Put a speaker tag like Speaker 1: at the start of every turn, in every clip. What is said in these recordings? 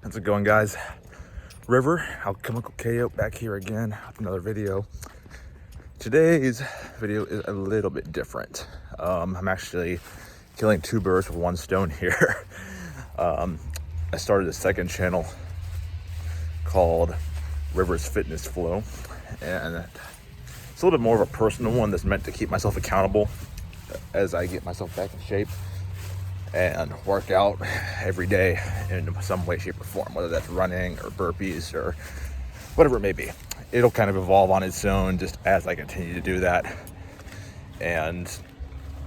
Speaker 1: How's it going, guys? River, Alchemical KO, back here again with another video. Today's video is a little bit different. I'm actually killing two birds with one stone here. I started a second channel called River's Fitness Flow, and it's a little bit more of a personal one that's meant to keep myself accountable as I get myself back in shape and work out every day in some way, shape, or form, whether that's running or burpees or whatever it may be. It'll kind of evolve on its own just as I continue to do that and,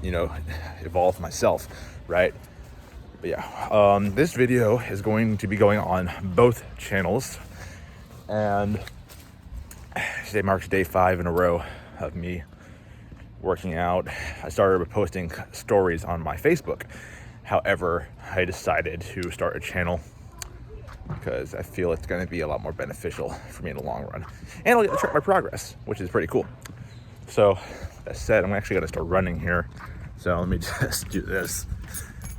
Speaker 1: evolve myself, right? But yeah, this video is going to be going on both channels, and today marks day 5 in a row of me working out. I started posting stories on my Facebook. However, I decided to start a channel because I feel it's going to be a lot more beneficial for me in the long run. And I'll get to track my progress, which is pretty cool. So, that said, I'm actually going to start running here. So, let me just do this.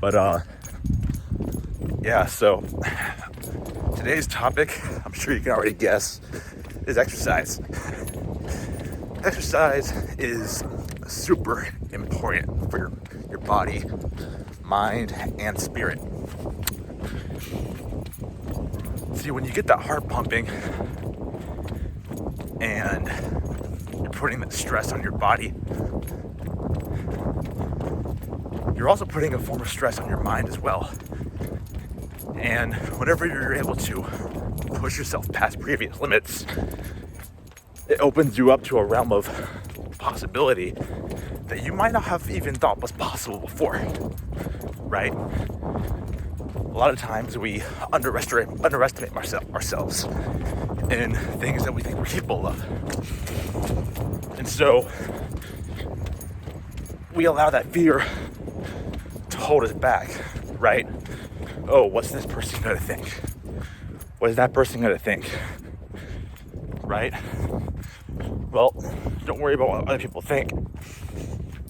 Speaker 1: But, yeah, so today's topic, I'm sure you can already guess, is exercise. Exercise is super important for your body, mind, and spirit. See, when you get that heart pumping and you're putting that stress on your body, you're also putting a form of stress on your mind as well. And whenever you're able to push yourself past previous limits, it opens you up to a realm of possibility that you might not have even thought was possible before, right? A lot of times we underestimate ourselves in things that we think we're capable of. And so we allow that fear to hold us back, right? Oh, what's this person gonna think? What is that person gonna think? Right? Well, don't worry about what other people think.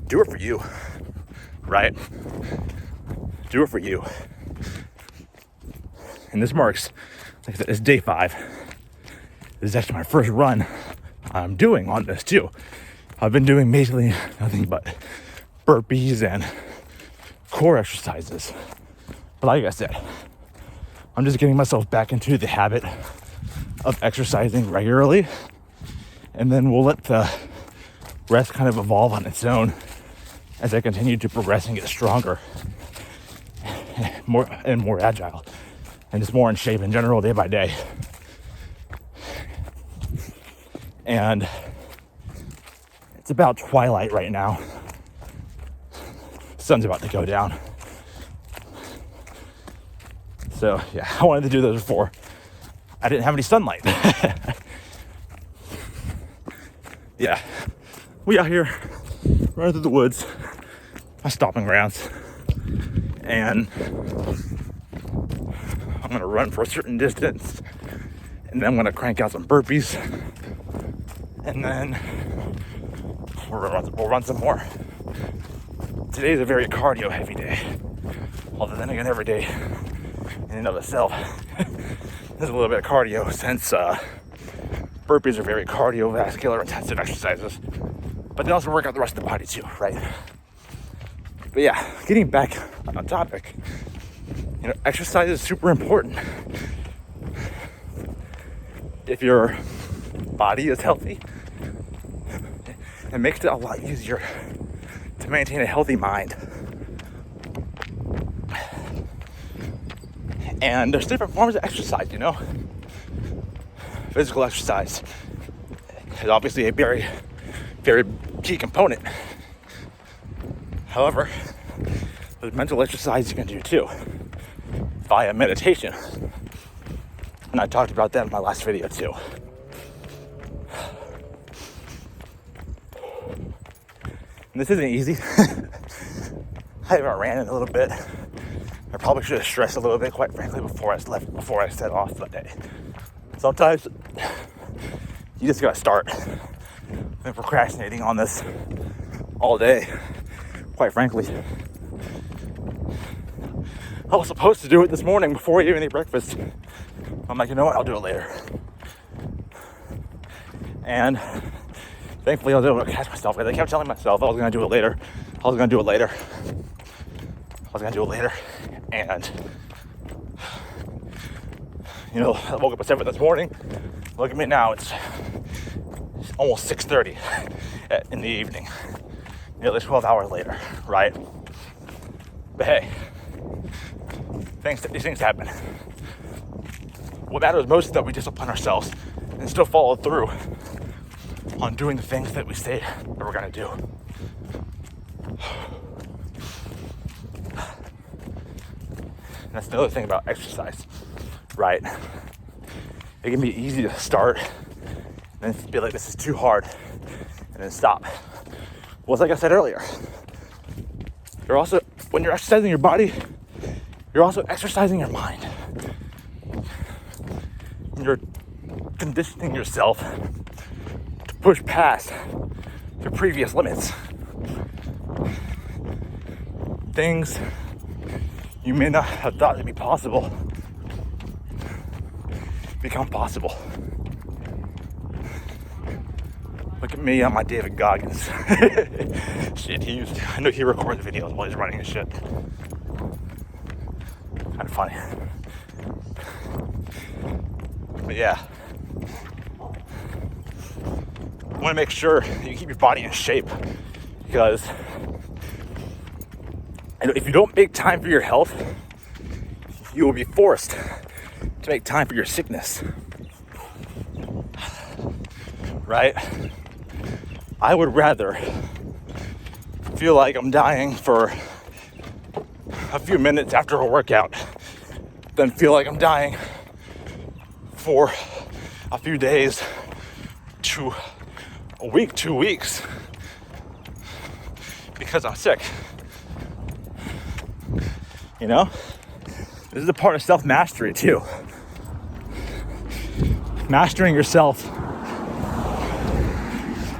Speaker 1: Do it for you, right? Do it for you. And this marks, like I said, it's day 5. This is actually my first run I'm doing on this too. I've been doing basically nothing but burpees and core exercises. But like I said, I'm just getting myself back into the habit of exercising regularly, and then we'll let the rest kind of evolve on its own as I continue to progress and get stronger, more agile, and just more in shape in general day by day. And it's about twilight right now. Sun's about to go down. So yeah, I wanted to do those before I didn't have any sunlight. Yeah, we out here running through the woods, my stomping grounds, and I'm gonna run for a certain distance, and then I'm gonna crank out some burpees, and then we'll run some more. Today's a very cardio heavy day, although then again every day in and of itself there's a little bit of cardio, since burpees are very cardiovascular intensive exercises, but they also work out the rest of the body too, right? But yeah, getting back on topic, exercise is super important. If your body is healthy, it makes it a lot easier to maintain a healthy mind. And there's different forms of exercise, Physical exercise is obviously a very, very key component. However, there's mental exercise you can do too, via meditation. And I talked about that in my last video too. And this isn't easy. I haven't ran in a little bit. I probably should have stressed a little bit, quite frankly, before I set off that day. Sometimes you just gotta start. I've been procrastinating on this all day, quite frankly. I was supposed to do it this morning before I even ate breakfast. I'm like, you know what? I'll do it later. And thankfully, I was able to catch myself because I kept telling myself I was going to do it later. And, you know, I woke up at 7 this morning. Look at me now. It's almost 6:30 in the evening. Nearly 12 hours later, right? But hey, these things happen. What matters most is that we discipline ourselves and still follow through on doing the things that we say that we're going to do. And that's the other thing about exercise, right? It can be easy to start and then be like, this is too hard, and then stop. Well, it's like I said earlier, when you're exercising your body, you're also exercising your mind. You're conditioning yourself to push past your previous limits. Things you may not have thought to be possible become possible. Look at me on my David Goggins. Shit, I know he records videos while he's running his shit. Kind of funny. But yeah. I want to make sure you keep your body in shape, because if you don't make time for your health, you will be forced to make time for your sickness. Right? I would rather feel like I'm dying for a few minutes after a workout than feel like I'm dying for a few days to a week, 2 weeks, because I'm sick. You know? This is a part of self-mastery too. Mastering yourself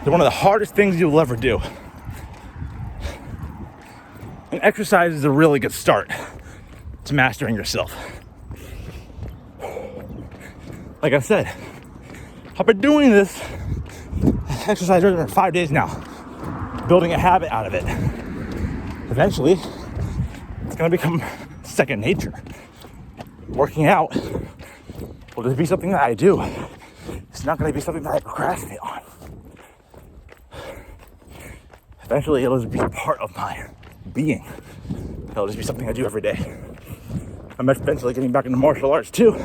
Speaker 1: is one of the hardest things you'll ever do. And exercise is a really good start to mastering yourself. Like I said, I've been doing this exercise regimen for 5 days now, building a habit out of it. Eventually, it's going to become second nature. Working out will just be something that I do. It's not going to be something that I procrastinate on. Eventually, it'll just be a part of my being. It'll just be something I do every day. I'm eventually getting back into martial arts too.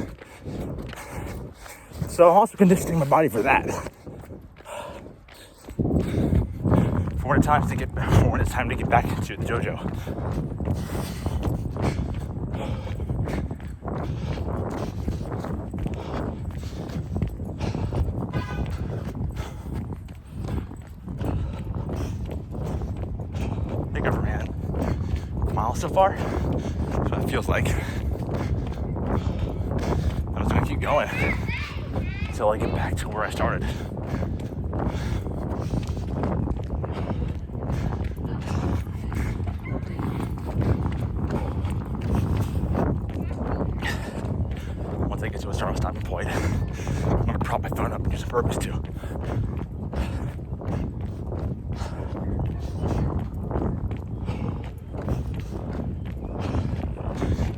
Speaker 1: So I'm also conditioning my body for that. For when it's time to get back into the dojo. I think I've ran a mile so far. So it feels like I'm just gonna keep going until I get back to where I started. Once I get to a start stopping point, I'm gonna prop my phone up and do some burpees too.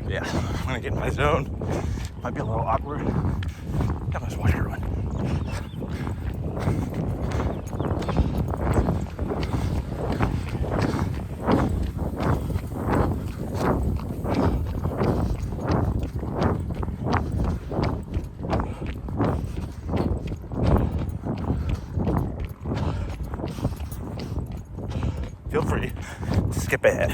Speaker 1: Yeah, I'm gonna get in my zone. Might be a little awkward. I'm just watching it run. Feel free to skip ahead.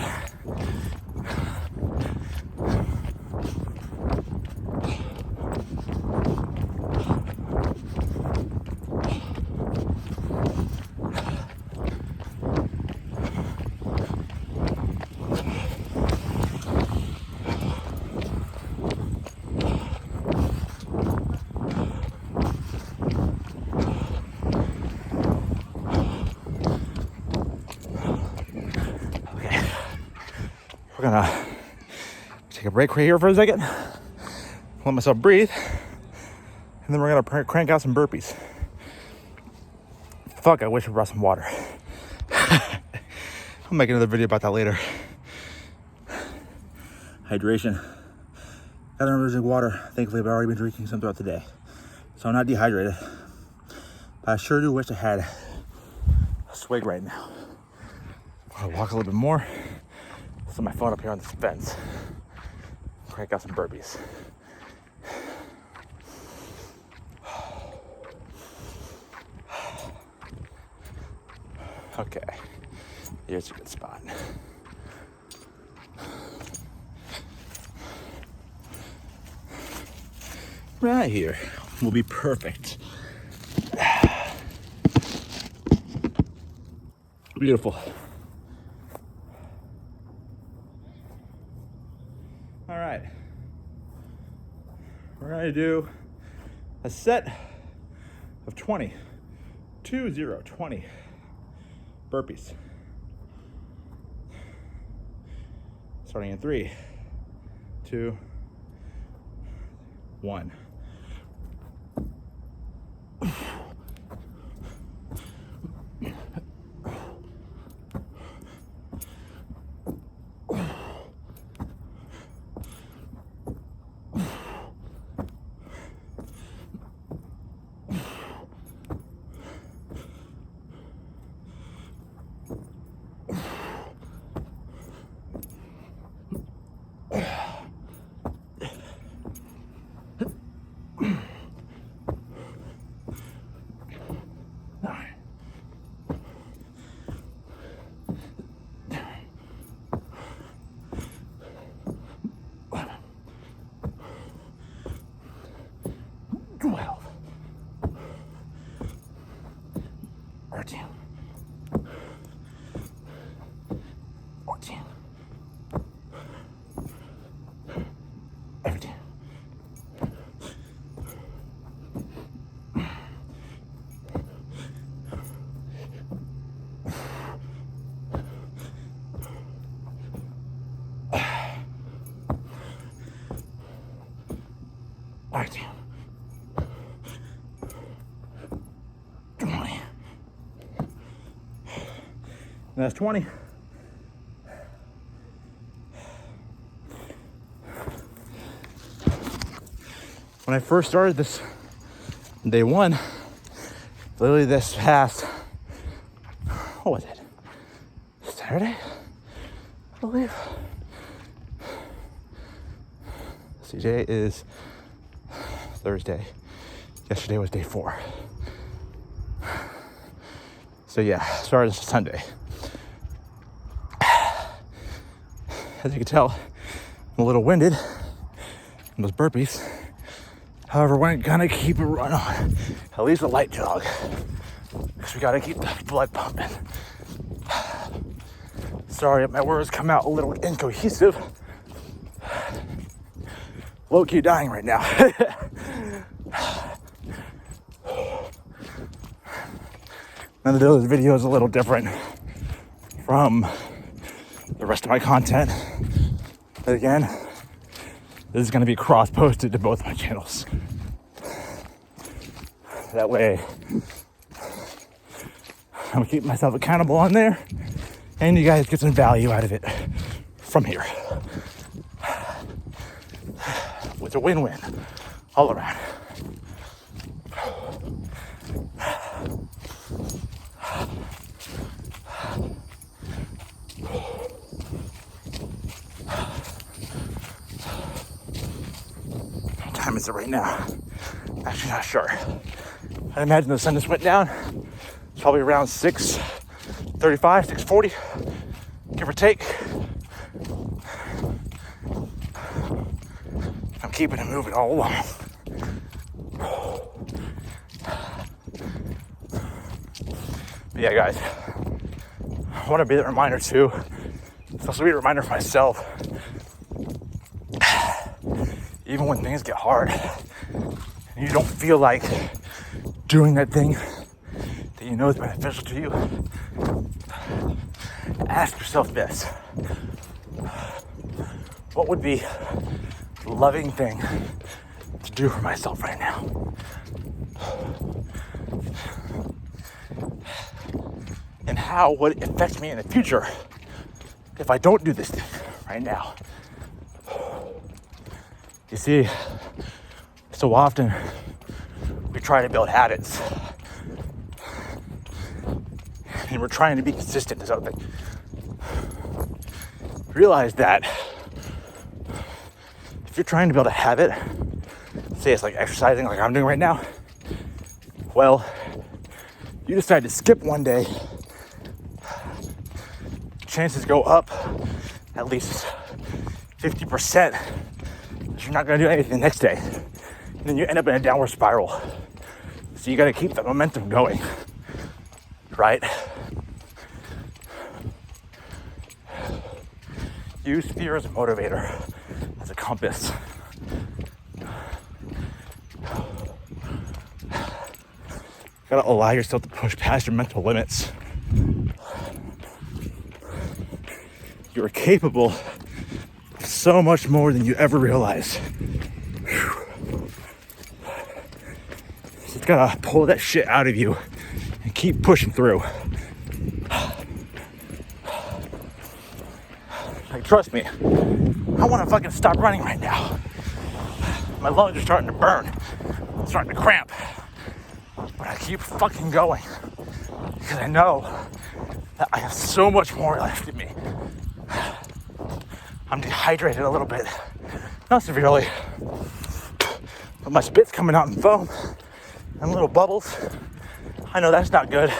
Speaker 1: break right here for a second. Let myself breathe. And then we're gonna crank out some burpees. Fuck, I wish I brought some water. I'll make another video about that later. Hydration. Gotta remember to drink water. Thankfully, I've already been drinking some throughout the day. So I'm not dehydrated. But I sure do wish I had a swig right now. I'll walk a little bit more. Set my phone up here on this fence. Crank out some burpees. Okay, here's a good spot. Right here will be perfect. Beautiful. All right, we're gonna do a set of 20 burpees. Starting in 3, 2, 1. And that's 20. When I first started this, day 1, literally this past, what was it? Saturday, I believe. CJ is Thursday. Yesterday was day 4. So yeah, started Sunday. As you can tell, I'm a little winded in those burpees. However, we're gonna keep it running on. At least a light jog. Because we gotta keep the blood pumping. Sorry if my words come out a little incohesive. Low-key dying right now. None of those videos a little different from the rest of my content. But again, this is going to be cross-posted to both my channels. That way, I'm going to keep myself accountable on there, and you guys get some value out of it from here. It's a win-win all around. What time is it right now? Actually not sure. I imagine the sun just went down. It's probably around 6:35, 6:40, give or take. I'm keeping it moving all along. But yeah, guys, I want to be a reminder too. It's also be a reminder for myself. Even when things get hard and you don't feel like doing that thing that you know is beneficial to you, ask yourself this. What would be loving thing to do for myself right now. And how would it affect me in the future if I don't do this thing right now? You see, so often we try to build habits and we're trying to be consistent to something. Realize that if you're trying to build a habit, say it's like exercising like I'm doing right now, well, you decide to skip one day, chances go up at least 50% that you're not going to do anything the next day. And then you end up in a downward spiral. So you got to keep that momentum going, right? Use fear as a motivator, as a compass. You gotta allow yourself to push past your mental limits. You are capable of so much more than you ever realize. You just gotta pull that shit out of you and keep pushing through. Like, trust me, I want to fucking stop running right now. My lungs are starting to burn. I'm starting to cramp. But I keep fucking going because I know that I have so much more left in me. I'm dehydrated a little bit. Not severely. But my spit's coming out in foam and little bubbles. I know that's not good.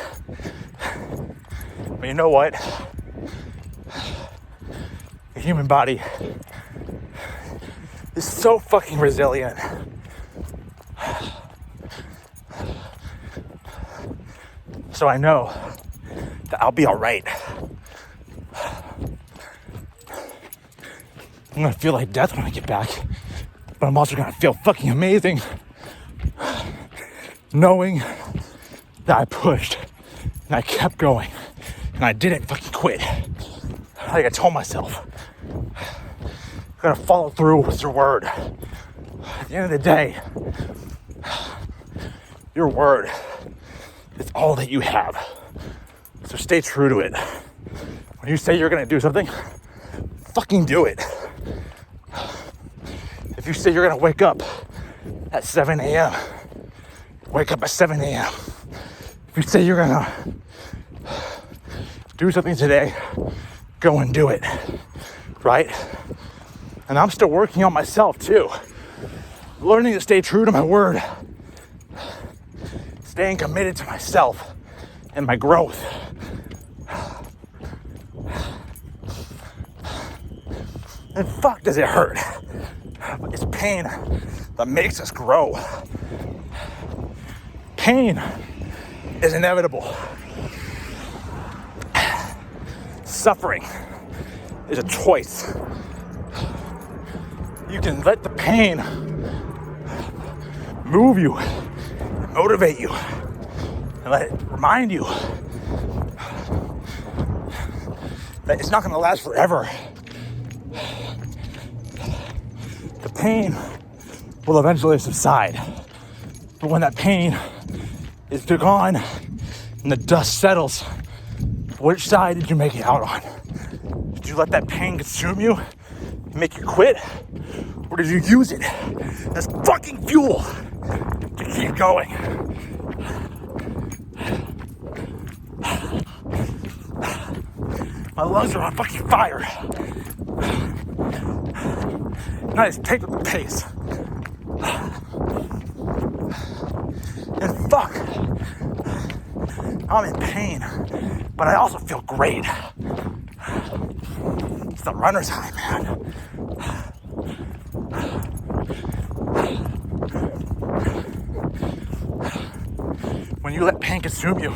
Speaker 1: But you know what? The human body is so fucking resilient. So I know that I'll be all right. I'm gonna feel like death when I get back, but I'm also gonna feel fucking amazing knowing that I pushed and I kept going and I didn't fucking quit. Like I told myself, you gotta follow through with your word. At the end of the day, your word is all that you have. So stay true to it. When you say you're gonna do something, fucking do it. If you say you're gonna wake up at 7 a.m., wake up at 7 a.m. If you say you're gonna do something today, go and do it, right? And I'm still working on myself too. Learning to stay true to my word. Staying committed to myself and my growth. And fuck does it hurt. But it's pain that makes us grow. Pain is inevitable. Suffering is a choice. You can let the pain move you, motivate you, and let it remind you that it's not going to last forever. The pain will eventually subside. But when that pain is gone and the dust settles, which side did you make it out on? Did you let that pain consume you and make you quit? Or did you use it as fucking fuel to keep going? My lungs are on fucking fire. And I just take up the pace. And fuck, I'm in pain, but I also feel great. It's the runner's high, man. When you let pain consume you,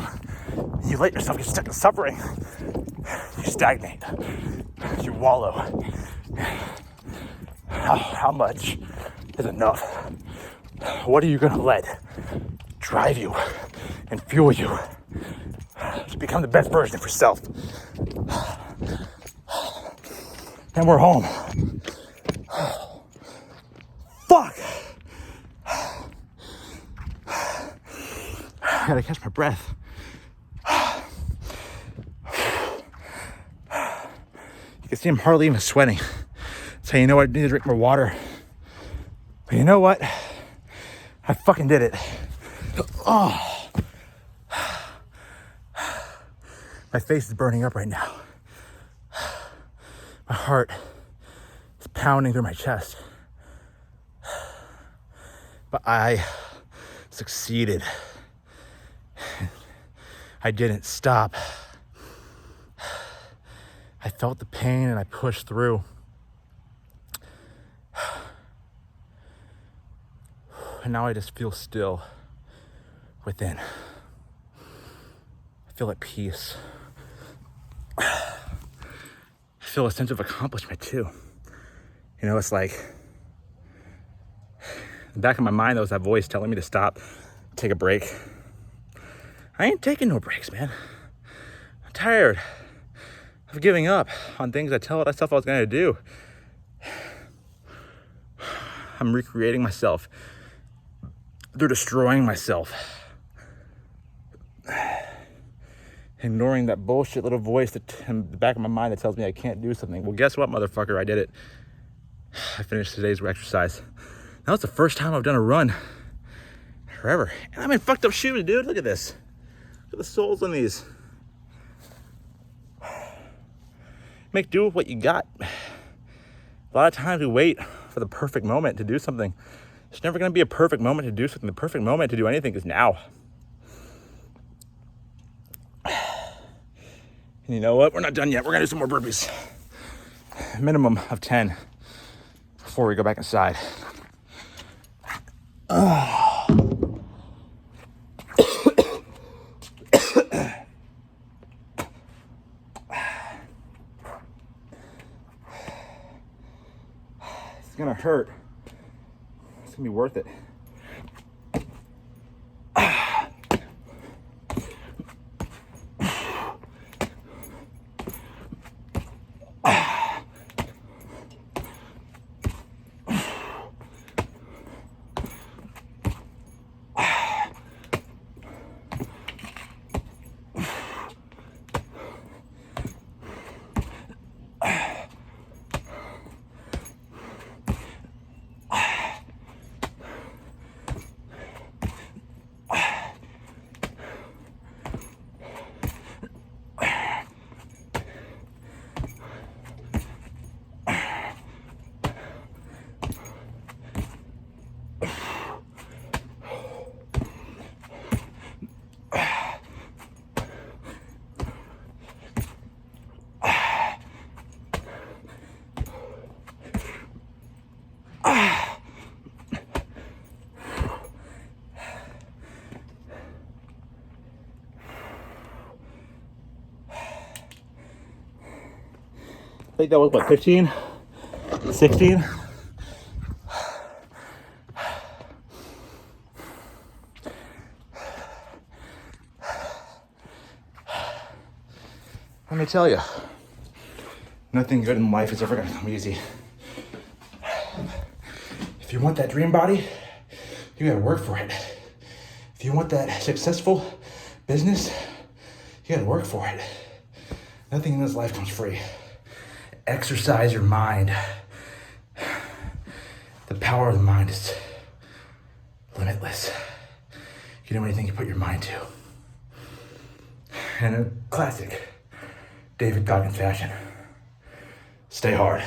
Speaker 1: you let yourself get stuck in suffering, you stagnate, you wallow. How much is enough? What are you gonna let drive you and fuel you to become the best version of yourself? And we're home. Fuck. I gotta catch my breath. You can see I'm hardly even sweating. So you know what? I need to drink more water. But you know what? I fucking did it. Oh. My face is burning up right now. My heart is pounding through my chest. But I succeeded. I didn't stop. I felt the pain and I pushed through. And now I just feel still within. I feel at peace. I feel a sense of accomplishment too. You know, it's like, in the back of my mind, there was that voice telling me to stop, take a break. I ain't taking no breaks, man. I'm tired of giving up on things I tell myself I was gonna do. I'm recreating myself through destroying myself. Ignoring that bullshit little voice that in the back of my mind that tells me I can't do something. Well, guess what, motherfucker? I did it. I finished today's exercise. That was the first time I've done a run forever. And I'm in fucked up shoes, dude. Look at this. Look at the soles on these. Make do with what you got. A lot of times we wait for the perfect moment to do something. There's never going to be a perfect moment to do something. The perfect moment to do anything is now. And you know what? We're not done yet. We're going to do some more burpees. Minimum of 10 before we go back inside. It's going to hurt. It's going to be worth it. I think that was what, 15? 16? Let me tell you, nothing good in life is ever gonna come easy. If you want that dream body, you gotta work for it. If you want that successful business, you gotta work for it. Nothing in this life comes free. Exercise your mind. The power of the mind is limitless. You can do anything you put your mind to. And a classic David Goggins fashion. Stay hard.